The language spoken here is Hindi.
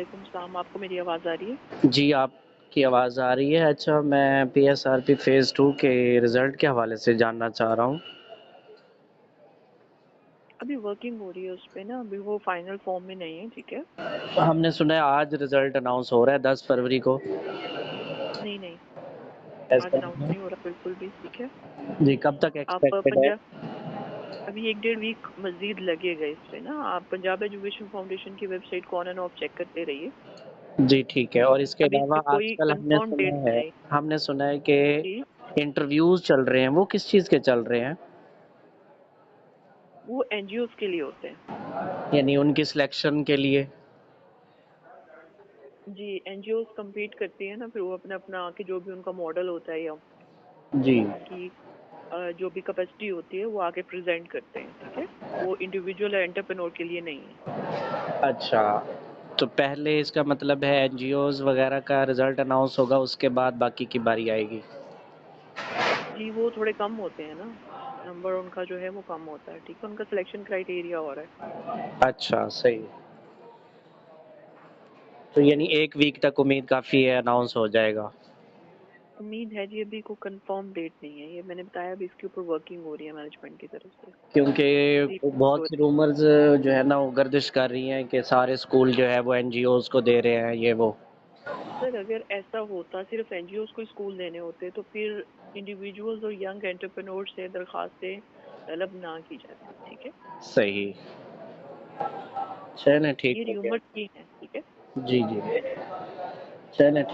वालेकुम सलाम। आपको मेरी आवाज़ आ रही है? जी, आपकी आवाज़ आ रही है। अच्छा, मैं पीएसआरपी फ़ेज़ 2 के रिज़ल्ट के हवाले से जानना चाह रहा हूँ। अभी वर्किंग हो रही है उस पे ना, अभी वो फाइनल फॉर्म में नहीं है, ठीक है? हमने सुना है आज रिज़ल्ट अनाउंस हो रहा है 10 फरवरी को। नहीं नहीं, आज ऐसा अनाउंस है? नहीं हो रहा बिल्कुल भी, ठीक है? जी, कब तक आप एक्सपेक्टेड है? पंजाब, अभी एक डेढ़ वीक मजीद लगेगा इस पे ना। आप पंजाब एजुकेशन फाउंडेशन की वेबसाइट को ऑन एंड ऑफ चेक करते रहिए। जी, ठीक है। और इसके अभी इस अलावा पे कोई आजकल कंफर्म डेट नहीं आई। हमने सुना है कि जी, इंटरव्यूज़ चल रहे हैं, वो किस चीज़ के चल रहे हैं? वो एनजीओज के लिए होते हैं। यानी उनकी सिलेक्शन के लिए? जी, एनजीओज compete करती है ना, फिर वो अपना अपना आके जो भी उनका मॉडल होता है या जी। उनकी जो भी कैपेसिटी होती है वो आके प्रेजेंट करते हैं, ठीक है? वो इंडिविजुअल एंटरप्रेन्योर के लिए नहीं है। अच्छा, तो पहले इसका मतलब है एनजीओज़ वगैरह का रिज़ल्ट अनाउंस होगा, उसके बाद बाकी की बारी आएगी। जी, वो थोड़े कम होते हैं ना, नंबर उनका जो है वो कम होता है, ठीक है? उनका सिलेक्शन क्राइटेरिया और है। अच्छा, सही। तो यानी 1 वीक तक उम्मीद काफ़ी है अनाउंस हो जाएगा। उम्मीद है जी, अभी को कंफर्म डेट नहीं है, ये मैंने बताया, अभी इसके ऊपर वर्किंग हो रही है मैनेजमेंट की तरफ से। क्योंकि जी बहुत तो सी रूमर्स जो है ना वो गर्दिश कर रही हैं कि सारे स्कूल जो है वो एनजीओज़ को दे रहे हैं ये वो। सर, अगर ऐसा होता सिर्फ एनजीओज को स्कूल देने होते तो फिर इंडिविजुअल्स और यंग एंटरप्रेन्योर से दरखास्तें तलब ना की जाती, ठीक है? सही। चलें ठीक ये हो गया। र्यूमर्स की हैं, ठीक है? जी, जी। चलें ठीक